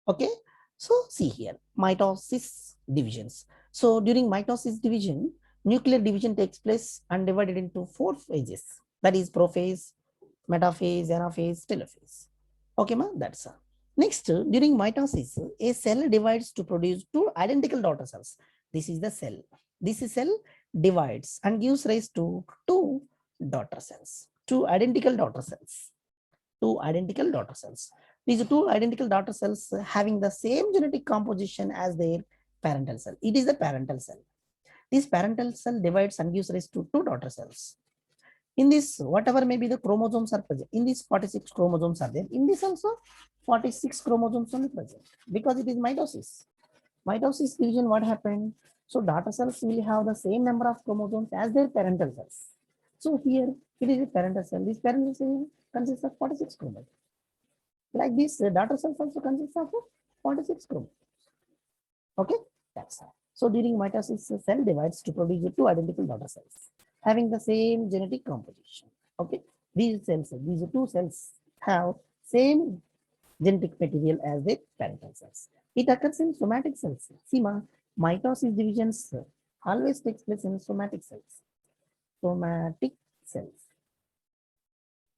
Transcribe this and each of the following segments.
Okay, so see here, mitosis divisions. So during mitosis division, nuclear division takes place and divided into 4 phases. That is prophase, metaphase, anaphase, telophase. Okay, ma, that's all. Next, during mitosis, a cell divides to produce 2 identical daughter cells. This is the cell. This cell divides and gives rise to 2 daughter cells, 2 identical daughter cells. 2 identical daughter cells. These 2 identical daughter cells having the same genetic composition as their parental cell. It is the parental cell. This parental cell divides and gives rise to 2 daughter cells. In this, whatever may be the chromosomes are present. In this, 46 chromosomes are there. In this also, 46 chromosomes only present because it is mitosis. Mitosis division, what happened? So daughter cells will have the same number of chromosomes as their parental cells. So here it is a parental cell. This parental cell consists of 46 chromosomes. Like this, daughter cells also consists of 46 chromosomes. Okay, that's all. So during mitosis, cell divides to produce 2 identical daughter cells having the same genetic composition. Okay, these 2 cells have same genetic material as the parental cells. It occurs in somatic cells. See, mitosis divisions always takes place in somatic cells. Somatic cells.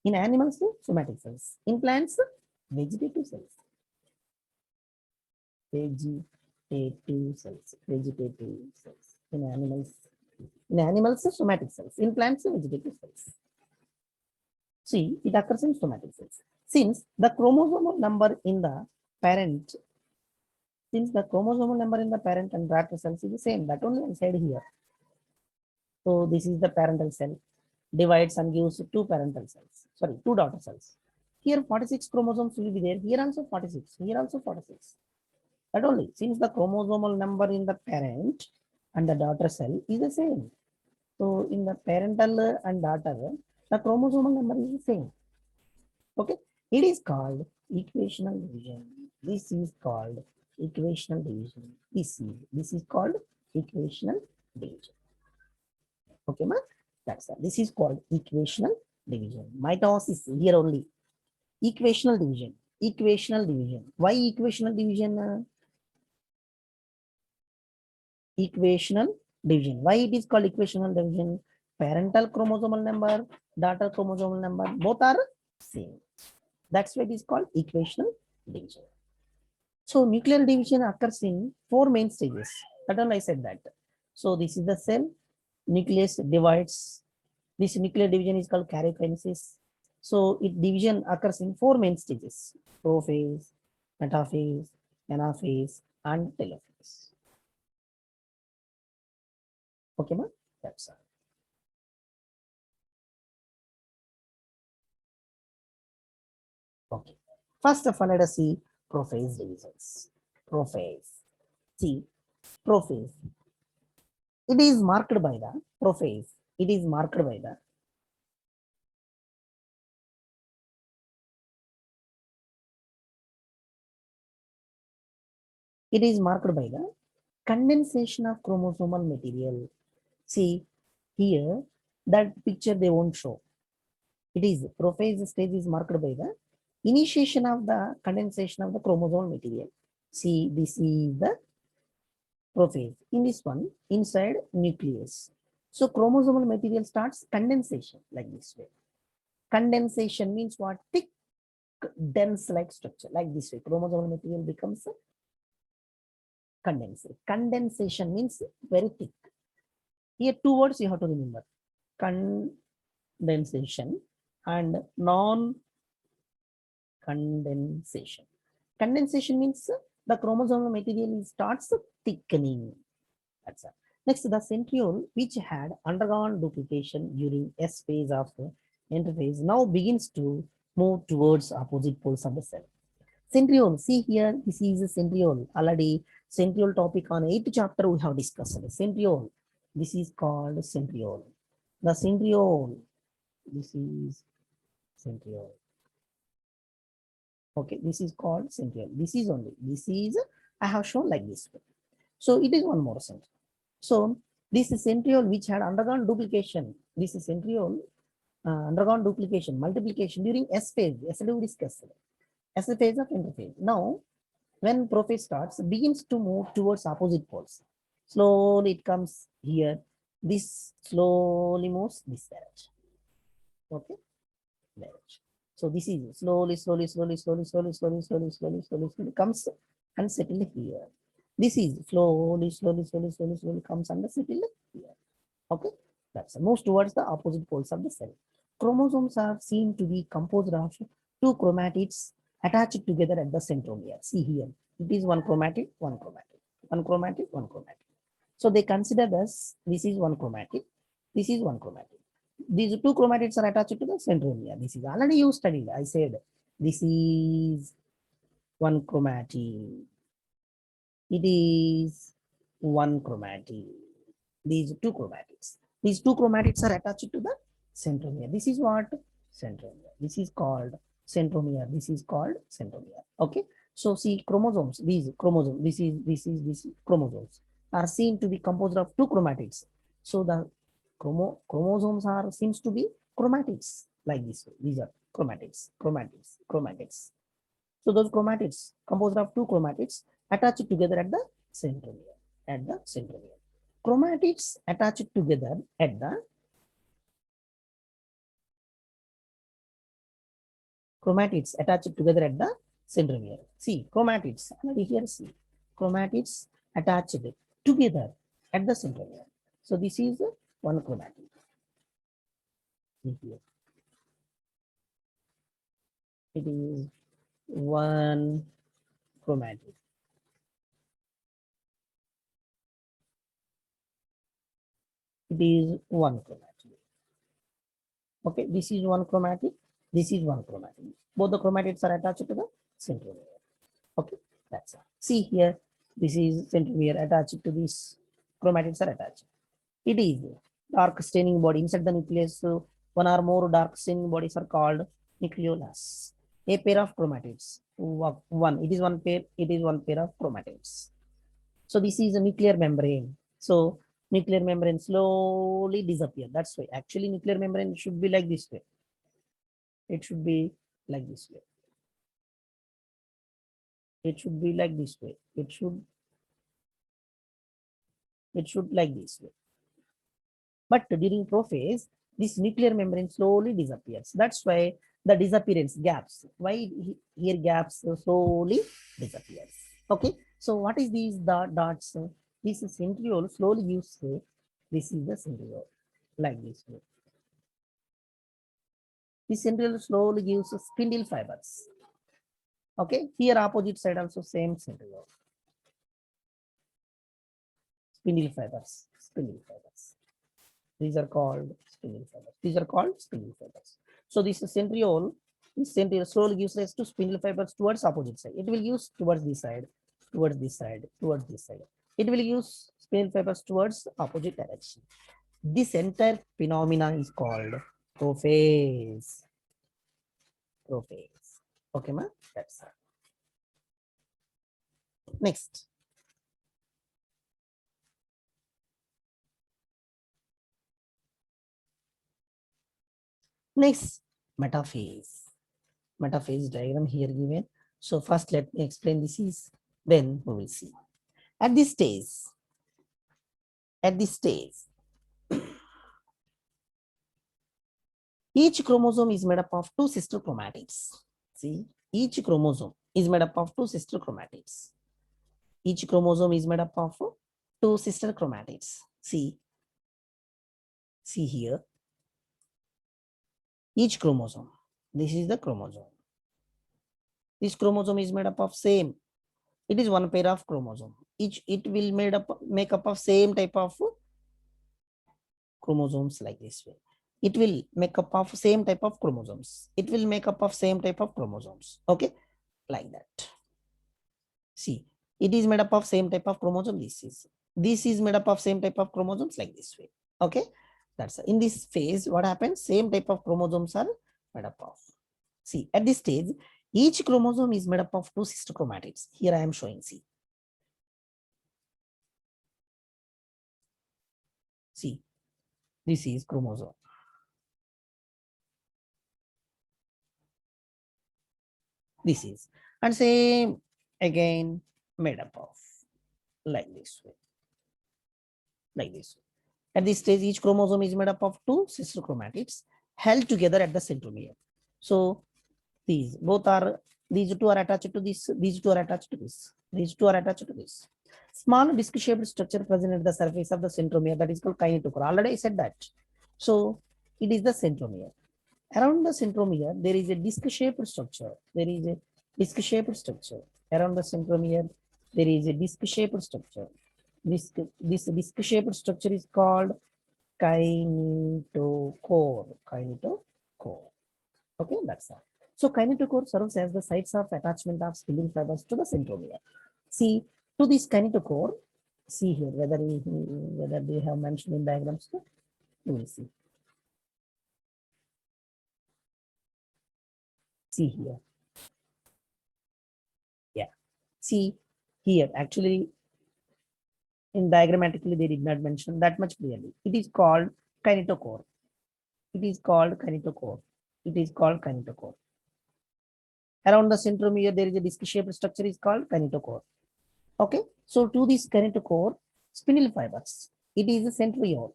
In animals, somatic cells. In plants, vegetative cells. Vegetative cells. Vegetative cells. In animals, somatic cells. In plants, vegetative cells. See, it occurs in somatic cells. Since the chromosomal number in the parent and daughter cells is the same, that only I said here. So this is the parental cell, divides and gives 2 parental cells, sorry, 2 daughter cells. Here 46 chromosomes will be there, here also 46, here also 46. That only, since the chromosomal number in the parent and the daughter cell is the same. So in the parental and daughter, the chromosomal number is the same. Okay, it is called equational division. This is called equational division. This is called equational division. Okay, ma? That's all. This is called equational division. Mitosis here only. Equational division. Equational division. Why equational division? Equational division. Why it is called equational division? Parental chromosomal number, daughter chromosomal number, both are same. That's why it is called equational division. So nuclear division occurs in 4 main stages. That all I said that. So this is the cell. Nucleus divides. This nuclear division is called karyokinesis. So it division occurs in 4 main stages: prophase, metaphase, anaphase, and telophase. Okay, ma? That's all. Okay. First of all, let us see prophase divisions. Prophase. See, prophase. It is marked by the prophase. It is marked by the condensation of chromosomal material. See, here that picture they won't show. It is prophase stage is marked by the initiation of the condensation of the chromosomal material. See, this is the prophase. In this one, inside nucleus. So chromosomal material starts condensation like this way. Condensation means what? Thick, dense like structure like this way. Chromosomal material becomes condensate. Condensation means very thick. Here 2 words you have to remember: condensation and non-condensation. Condensation means the chromosomal material starts thickening. That's it. Next, the centriole, which had undergone duplication during S phase of interphase, now begins to move towards opposite poles of the cell. Centriole, see here, this is a centriole. Already centriole topic on 8th chapter we have discussed. Centriole, this is called centriole. The centriole, this is centriole. Okay, this is called centriole. This is only, this is, I have shown like this. So it is one more centriole. So this is centriole which had undergone duplication. This is centriole undergone duplication, multiplication during S phase. Yesterday we discussed S phase of interphase. Now when prophase starts, begins to move towards opposite poles. Slowly it comes here. This slowly moves this direction. Okay, direction. So this is slowly comes and settle here. This is slowly comes and settle here. Okay, that's moves towards the opposite poles of the cell. Chromosomes are seen to be composed of two chromatids attached together at the centromere. See here, it is one chromatid, one chromatid, one chromatid, one chromatid. So they consider this is one chromatid, this is one chromatid. These two chromatids are attached to the centromere. This is already you studied. I said this is one chromatid. It is one chromatid. These two chromatids. These two chromatids are attached to the centromere. This is what? Centromere. This is called centromere. This is called centromere. Okay. So see chromosomes, these chromosomes, this chromosomes are seen to be composed of two chromatids. So the chromosomes are seems to be chromatids like this. These are chromatids. So those chromatids composed of two chromatids attached together at the centromere. Chromatids attached together at the centromere. See chromatids. Already here see chromatids attached together at the centromere. So this is one chromatid. Here. It is one chromatid. It is one chromatid. Okay, this is one chromatid. This is one chromatid. Both the chromatids are attached to the centromere. Okay, that's all. See here, this is centromere attached to this. Chromatids are attached. It is dark staining body inside the nucleus. So one or more dark staining bodies are called nucleolus. A pair of chromatids. One. It is one pair. It is one pair of chromatids. So this is a nuclear membrane. So nuclear membrane slowly disappear. That's why actually nuclear membrane should be like this way. It should be like this way. It should be like this way. It should like this way. But during prophase, this nuclear membrane slowly disappears. That's why the disappearance gaps. Why here gaps slowly disappears. Okay. So what is these dots? This is centriole slowly gives. This is the centriole like this way. This centriole slowly gives spindle fibers. Okay. Here opposite side also same centriole. Spindle fibers. These are called spindle fibers. So this centriole slowly gives rise to spindle fibers towards opposite side. It will use towards this side. It will use spindle fibers towards opposite direction. This entire phenomena is called prophase. Okay, ma? That's all. Next. Next, metaphase. Metaphase diagram here given. So first let me explain this is, then we will see. At this stage, each chromosome is made up of two sister chromatids. See, each chromosome is made up of two sister chromatids. Each chromosome is made up of two sister chromatids. See here, each chromosome. This is the chromosome. This chromosome is made up of same. It is one pair of chromosome. It will make up of same type of chromosomes like this way. It will make up of same type of chromosomes. Okay, like that. See, it is made up of same type of chromosome. This is made up of same type of chromosomes like this way. Okay, that's in this phase. What happens? Same type of chromosomes are made up of. See, at this stage, each chromosome is made up of two sister chromatids. Here I am showing. See, this is chromosome. This is, and same again made up of, like this way, like this way. At this stage, each chromosome is made up of two sister chromatids held together at the centromere. So these both are, these two are attached to this, these two are attached to this, these two are attached to this. Small disc-shaped structure present at the surface of the centromere, that is called kinetochore. Already I said that. So it is the centromere. Around the centromere, there is a disc-shaped structure. There is a disc-shaped structure. Around the centromere, there is a disc-shaped structure. This disc-shaped structure is called kinetochore. Kinetochore. Okay, that's all. So kinetochore serves as the sites of attachment of spindle fibers to the centromere. See, to this kinetochore, see here whether they have mentioned in diagrams. You will see. See here. Yeah. See here. Actually, in diagrammatically, they did not mention that much clearly. It is called kinetochore. It is called kinetochore. It is called kinetochore. Around the centromere, there is a disc-shaped structure is called kinetochore. Okay. So to this kinetochore, spindle fibers. It is a centriole.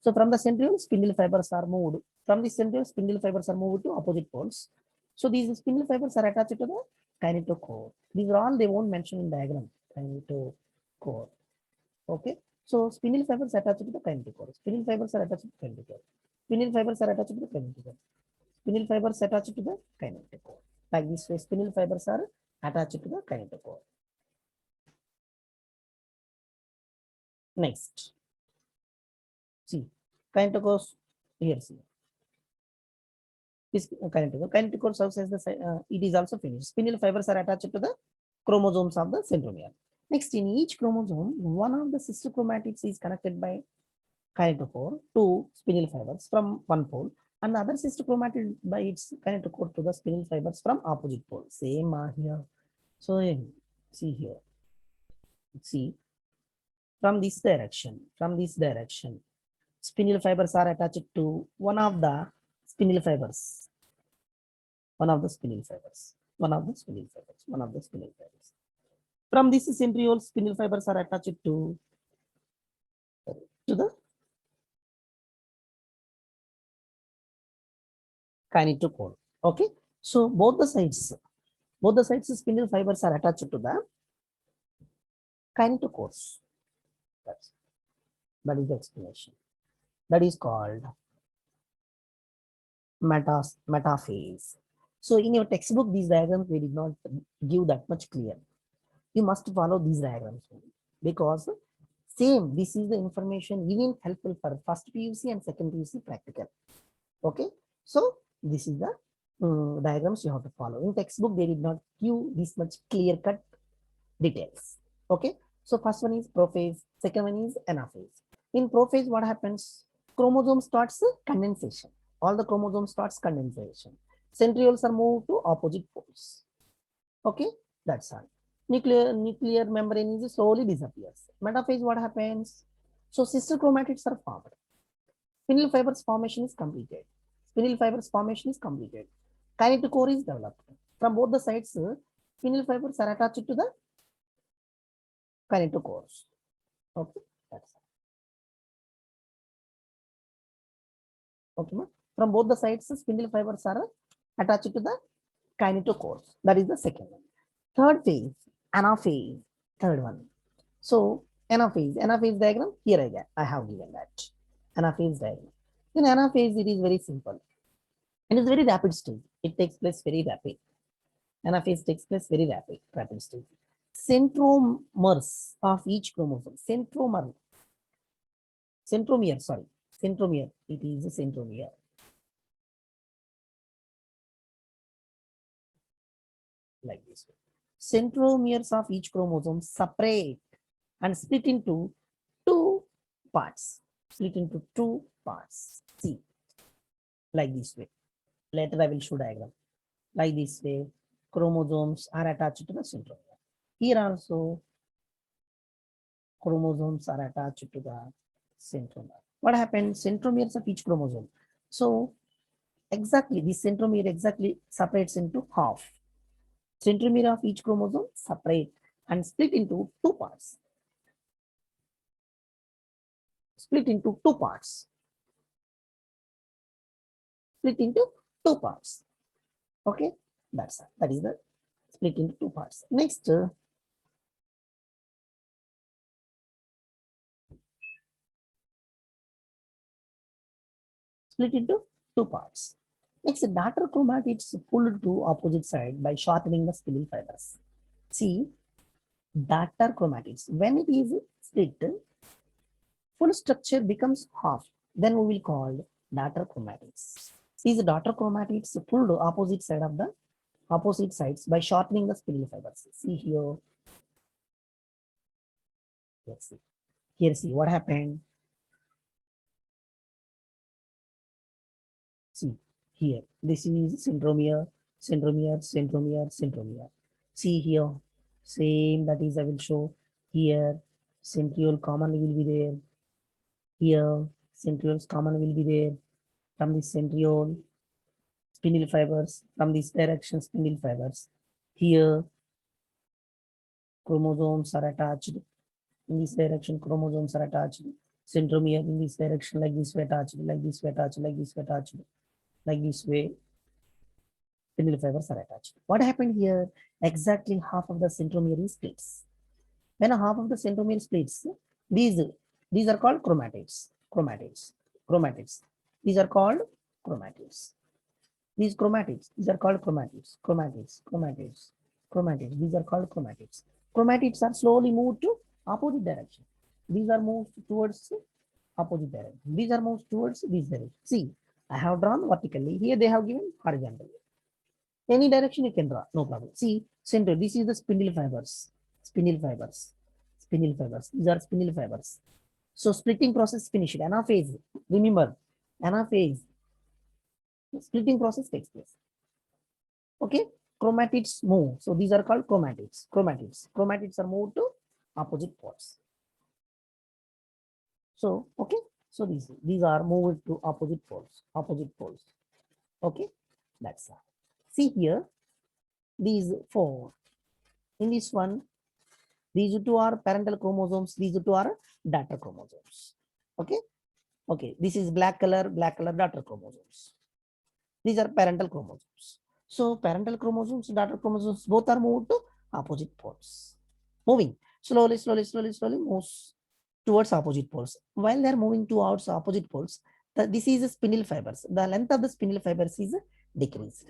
So from the centriole, spindle fibers are moved. From the centriole, spindle fibers are moved to opposite poles. So these spindle fibers are attached to the kinetochore. These are all they won't mention in diagram. Kinetochore. Okay. So spindle fibers attached to the kinetochore. Spindle fibers are attached to the kinetochore. Spindle fibers are attached to the kinetochore. Spindle fibers attached to the kinetochore. Like this way, spindle fibers are attached to the kinetochore. Next. See, kinetochore here. See. This kinetochore serves as the it is also finished. Spindle fibers are attached to the chromosomes of the centromere. Next, in each chromosome, one of the sister chromatids is connected by kinetochore to spindle fibers from one pole, and the other sister chromatid by its kinetochore to the spindle fibers from opposite pole. Same here. So see here. See, from this direction, spindle fibers are attached to one of the spindle fibers. From this centriole, spindle fibers are attached to the kinetochore. Okay, so both the sides spindle fibers are attached to the kinetochores. That is the explanation. That is called metaphase. So in your textbook, these diagrams they did not give that much clear. You must follow these diagrams because same, this is the information even helpful for first PUC and second PUC practical. Okay, so this is the diagrams you have to follow. In textbook, they did not give this much clear cut details. Okay, so first one is prophase, second one is anaphase. In prophase, what happens? Chromosome starts condensation. All the chromosomes starts condensation. Centrioles are moved to opposite poles. Okay, that's all. Nuclear membrane is slowly disappears. Metaphase, what happens? So sister chromatids are formed. Spindle fibers formation is completed. Kinetochore is developed. From both the sides, spindle fibers are attached to the kinetochores. Okay, that's all. Okay, from both the sides, spindle fibers are attached to the kinetochores. That is the second one. Third phase, anaphase. Third one. So anaphase diagram here I have given that anaphase diagram. In anaphase, it is very simple. It is very rapid stage. It takes place very rapid. Anaphase takes place very rapid stage. Centromeres of each chromosome. Centromere. It is a centromere. Like this. Centromeres of each chromosome separate and split into two parts. See, like this way. Later I will show diagram. Like this way, chromosomes are attached to the centromere. Here also, chromosomes are attached to the centromere. What happens? Centromeres of each chromosome. So exactly the centromere exactly separates into half. Centromere of each chromosome separate and split into two parts. Split into two parts. Split into two parts. Okay, that is the split into two parts. Next, split into two parts. Next, daughter chromatids pulled to opposite side by shortening the spindle fibers. See, daughter chromatids, when it is split, full structure becomes half. Then we will call daughter chromatids. These daughter chromatids pulled opposite sides by shortening the spindle fibers. See here. Let's see. Here, see what happened. See here. This is centromere, centromere, centromere, centromere. See here. Same, that is I will show here. Centriole common will be there. Here, centrioles common will be there. From the centriole, spindle fibers. From this direction, spindle fibers. Here, chromosomes are attached. In this direction, chromosomes are attached. Centromere in this direction, like this way attached, like this way attached, like this way attached, like this way. Spindle fibers are attached. What happened here? Exactly half of the centromere splits. When half of the centromere splits, these these are called chromatids. Chromatids. Chromatids. These are called chromatids. These chromatids. These are called chromatids. Chromatids. Chromatids. Chromatids. These are called chromatids. Chromatids are slowly moved to opposite direction. These are moved towards opposite direction. These are moved towards this direction. See, I have drawn vertically. Here they have given horizontally. Any direction you can draw, no problem. See, center, this is the spindle fibers. Spindle fibers. Spindle fibers. These are spindle fibers. So splitting process finished. Anaphase. Remember, anaphase. Splitting process takes place. Okay, chromatids move. So these are called chromatids. Chromatids. Chromatids are moved to opposite poles. So okay, so these are moved to opposite poles. Opposite poles. Okay, that's all. See here, these four. In this one, these two are parental chromosomes. These two are daughter chromosomes. Okay. Okay. This is black color daughter chromosomes. These are parental chromosomes. So parental chromosomes, daughter chromosomes, both are moved to opposite poles. Moving slowly, moves towards opposite poles. While they are moving towards opposite poles, this is a spindle fibers. The length of the spindle fibers is decreased.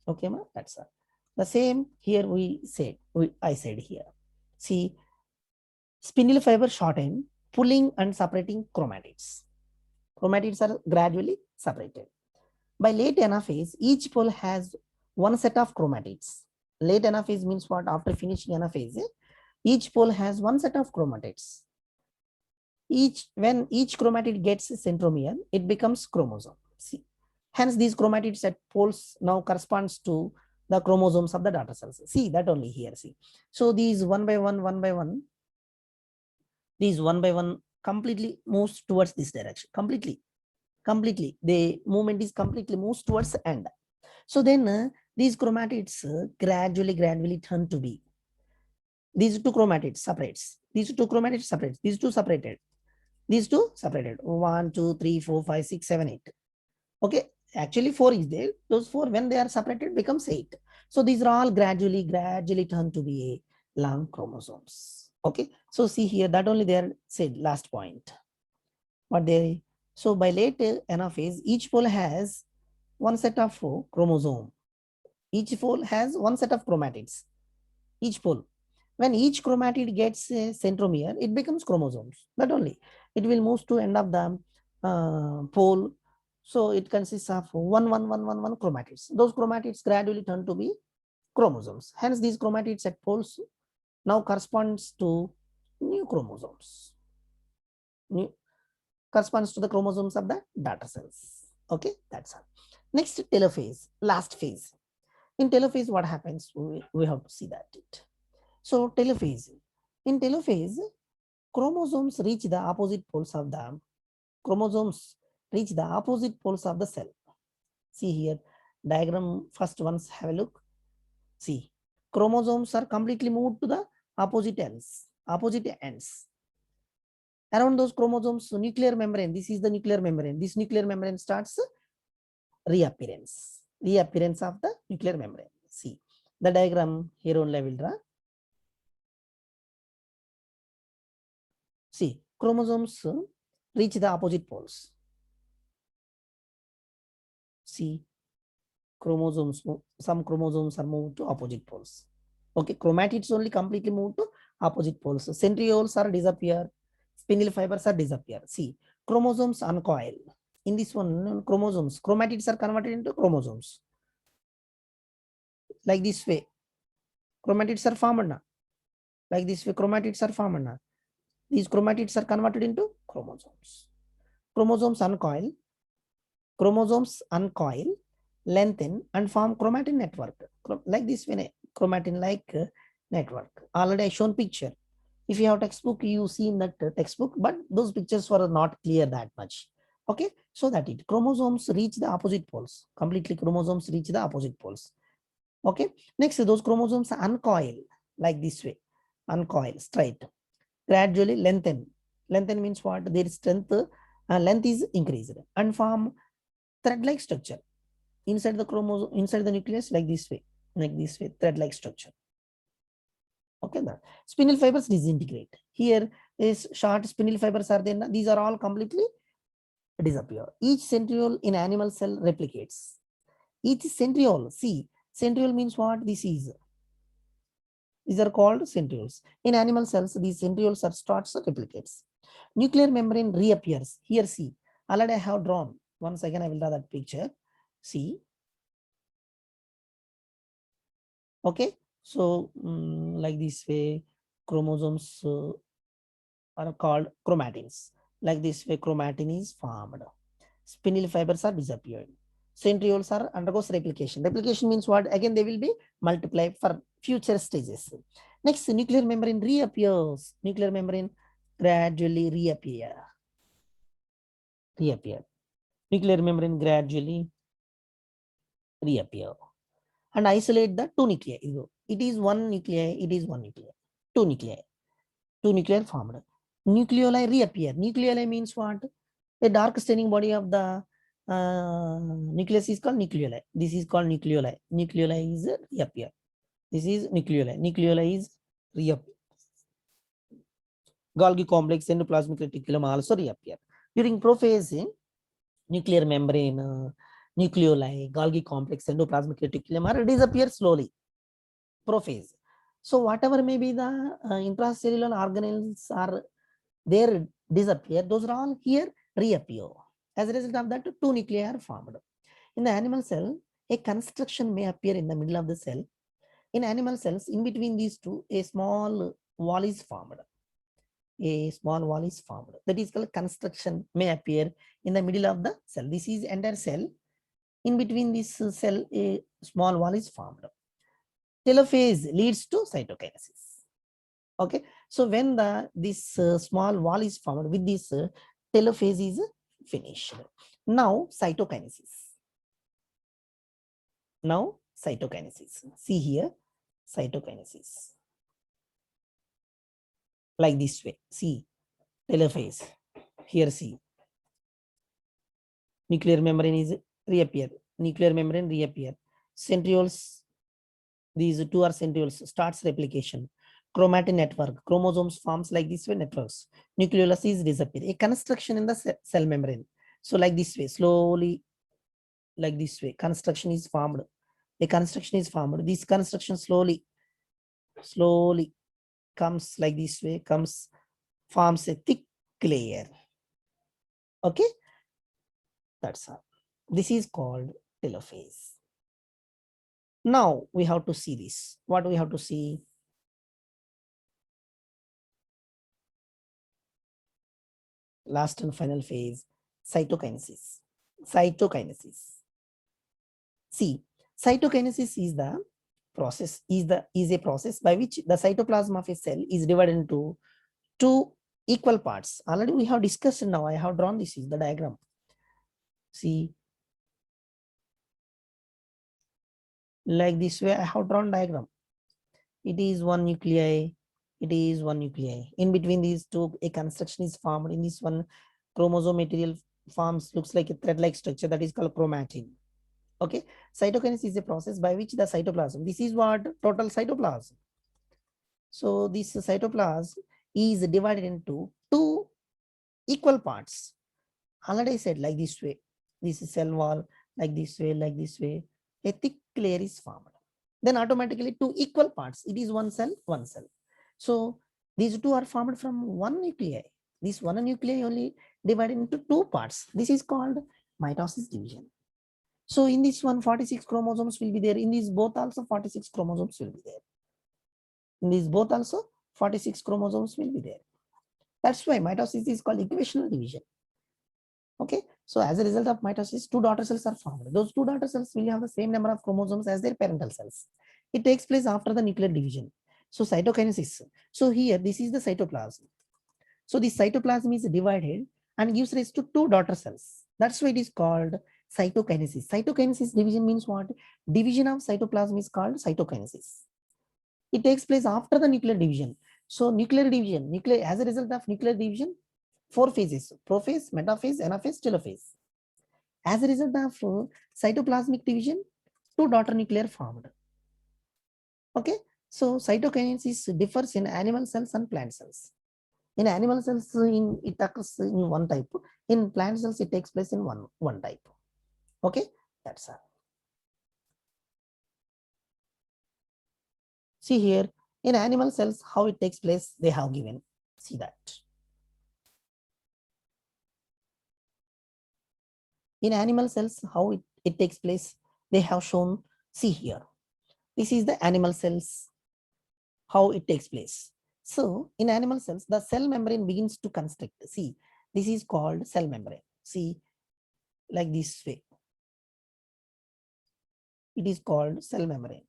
Okay, ma? That's all. The same here I said here. See, spindle fiber shorten, pulling and separating chromatids. Chromatids are gradually separated. By late anaphase, each pole has one set of chromatids. Late anaphase means what? After finishing anaphase, each pole has one set of chromatids. When each chromatid gets a centromere, it becomes chromosome. See, hence these chromatids at poles now corresponds to the chromosomes of the daughter cells. See that only here. See, so these one by one, these one by one completely moves towards this direction. Completely, the movement is completely moves towards the end. So then these chromatids gradually turn to be. These two chromatids separates. These two chromatids separates. These two separated. These two separated. 1, 2, 3, 4, 5, 6, 7, 8. Okay, actually 4 is there. Those 4 when they are separated becomes 8. So these are all gradually turn to be long chromosomes. Okay, so see here that only they are said last point. What they so by late anaphase, each pole has one set of chromosome. Each pole has one set of chromatids. Each pole. When each chromatid gets a centromere, it becomes chromosomes. That only. It will move to end of the pole. So it consists of one chromatids. Those chromatids gradually turn to be chromosomes. Hence, these chromatids at poles now corresponds to new chromosomes. New corresponds to the chromosomes of the daughter cells. Okay, that's all. Next, telophase, last phase. In telophase, what happens? We have to see that. So telophase. In telophase, chromosomes reach the opposite poles of the cell. See here, diagram first once have a look. See, chromosomes are completely moved to the opposite ends. Around those chromosomes, nuclear membrane, this is the nuclear membrane. This nuclear membrane starts reappearance of the nuclear membrane. See, the diagram here only I will draw. See, chromosomes reach the opposite poles. See, some chromosomes are moved to opposite poles. Okay, chromatids only completely moved to opposite poles. Centrioles are disappear, spindle fibers are disappear. See, chromosomes uncoil. In this one, chromatids are converted into chromosomes. Like this way, chromatids are formed now. Like this way, chromatids are formed now. These chromatids are converted into chromosomes. Chromosomes uncoil, lengthen, and form chromatin network. Like this way, chromatin-like network. Already I shown picture. If you have textbook, you see in that textbook, but those pictures were not clear that much. Okay, so that it chromosomes reach the opposite poles. Completely chromosomes reach the opposite poles. Okay, next those chromosomes uncoil like this way, uncoil straight, gradually lengthen. Lengthen means what? Their strength, length is increased and form thread-like structure inside the chromosome, inside the nucleus, like this way, thread-like structure. Okay, that spindle fibers disintegrate. Here is short spindle fibers are there. These are all completely disappear. Each centriole in animal cell replicates. Each centriole, see, centriole means what? These are called centrioles. In animal cells, these centrioles are starts replicates. Nuclear membrane reappears. Here, see, already I have drawn. Once again, I will draw that picture. See. Okay, so like this way, chromosomes are called chromatins. Like this way, chromatin is formed. Spindle fibers are disappeared. Centrioles are undergoes replication. Replication means what? Again, they will be multiplied for future stages. Next, nuclear membrane reappears. Nuclear membrane gradually reappear. Nuclear membrane gradually reappear. And isolate the two nuclei. It is one nuclei. Two nuclei formed. Nucleoli reappear. Nucleoli means what? A dark staining body of the nucleus is called nucleoli. This is called nucleoli. Nucleoli is reappear. This is nucleoli. Nucleoli is reappear. Golgi complex, endoplasmic reticulum also reappear. During prophase, nuclear membrane, nucleoli, Golgi complex, endoplasmic reticulum are disappear slowly. Prophase. So whatever may be the intracellular organelles are there disappear, those are all here reappear. As a result of that, two nuclei are formed. In the animal cell, a construction may appear in the middle of the cell. In animal cells, in between these two, a small wall is formed. That is called construction may appear in the middle of the cell. This is entire cell. In between this cell, a small wall is formed. Telophase leads to cytokinesis. Okay, so when this small wall is formed, with this telophase is finished. Now cytokinesis. See here, cytokinesis. Like this way. See, telophase. Here, see. Nuclear membrane is reappear. Centrioles, these two are centrioles, starts replication. Chromatin network, chromosomes forms like this way networks. Nucleolus is disappear. A construction in the cell membrane. So like this way, slowly, like this way, construction is formed. This construction slowly comes like this way, forms a thick layer. Okay, that's all. This is called telophase. Now we have to see this. What do we have to see? Last and final phase, cytokinesis. See, cytokinesis is the process, is a process by which the cytoplasm of a cell is divided into two equal parts. Already we have discussed. Now I have drawn this is the diagram. See, Like this way I have drawn diagram. It is one nuclei, it is one nuclei. In between these two, a construction is formed. In this one, chromosome material forms, looks like a thread-like structure that is called chromatin. Okay, cytokinesis is a process by which the cytoplasm, this is what total cytoplasm. So this cytoplasm is divided into two equal parts. Already I said like this way. This is cell wall, like this way, like this way. A thick layer is formed. Then automatically two equal parts. It is one cell, one cell. So these two are formed from one nuclei. This one nuclei only divided into two parts. This is called mitosis division. So in this one, 46 chromosomes will be there. In these both also 46 chromosomes will be there. In these both also 46 chromosomes will be there. That's why mitosis is called equational division. Okay, so as a result of mitosis, two daughter cells are formed. Those two daughter cells will have the same number of chromosomes as their parental cells. It takes place after the nuclear division. So cytokinesis. So here, this is the cytoplasm. So this cytoplasm is divided and gives rise to two daughter cells. That's why it is called cytokinesis. Cytokinesis division means what? Division of cytoplasm is called cytokinesis. It takes place after the nuclear division. So nuclear division, as a result of nuclear division, four phases: prophase, metaphase, anaphase, telophase. As a result of cytoplasmic division, two daughter nuclei formed. Okay, so cytokinesis differs in animal cells and plant cells. In animal cells, it occurs in one type. In plant cells, it takes place in one type. Okay, that's all. See here, in animal cells, how it takes place, they have given. See that. In animal cells, how it takes place, they have shown. See here. This is the animal cells, how it takes place. So in animal cells, the cell membrane begins to constrict. See, this is called cell membrane. See, like this way. It is called cell membrane.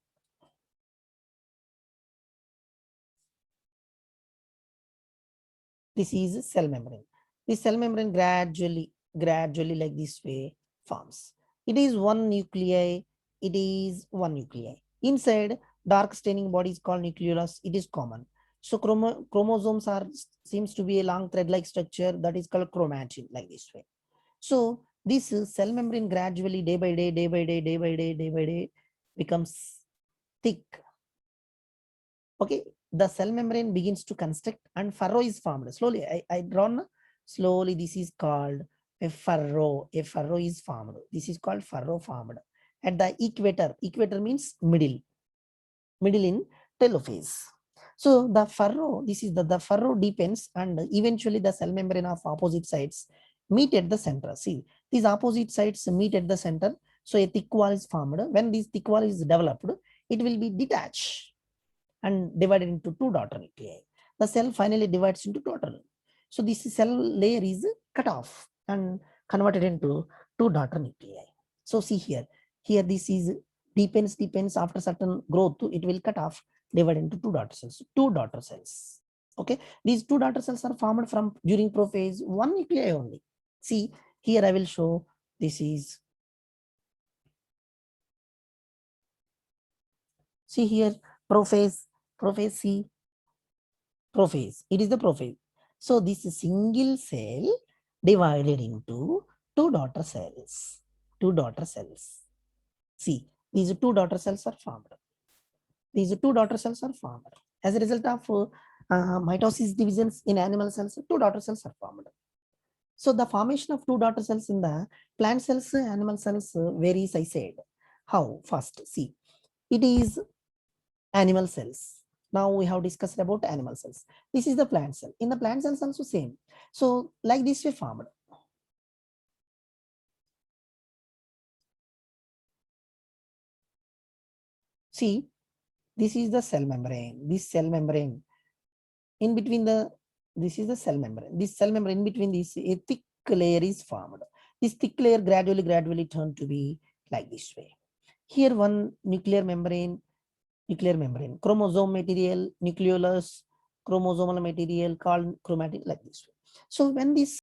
This is cell membrane. This cell membrane gradually like this way forms. It is one nuclei. It is one nuclei. Inside, dark staining body is called nucleolus. It is common. So chromosomes seems to be a long thread-like structure that is called chromatin, like this way. So this cell membrane gradually day by day becomes thick. Okay, the cell membrane begins to constrict and furrow is formed. Slowly, I drawn slowly. This is called a furrow. A furrow is formed. This is called furrow formed at the equator. Equator means middle in telophase. So the furrow, this is the furrow deepens and eventually the cell membrane of opposite sides meet at the center. See, these opposite sides meet at the center. So a thick wall is formed. When this thick wall is developed, it will be detached and divided into two daughter nuclei. The cell finally divides into daughter. So this cell layer is cut off and converted into two daughter nuclei. So see here, this is deepens after certain growth, it will cut off, divided into two daughter cells. Okay, these two daughter cells are formed from during prophase one nuclei only. See here, I will show. This is, see here, prophase, see, prophase. It is the prophase. So this single cell divided into two daughter cells. Two daughter cells. See, these two daughter cells are formed. These two daughter cells are formed. As a result of mitosis divisions in animal cells, two daughter cells are formed. So the formation of two daughter cells in the plant cells, animal cells varies, I said. How? First, see, it is animal cells. Now we have discussed about animal cells. This is the plant cell. In the plant cells also same. So like this way formed. See, this is the cell membrane. This cell membrane. In between this is the cell membrane. This cell membrane, in between this, a thick layer is formed. This thick layer gradually turned to be like this way. Here one nuclear membrane, chromosome material, nucleolus, chromosomal material called chromatin, like this way. So when this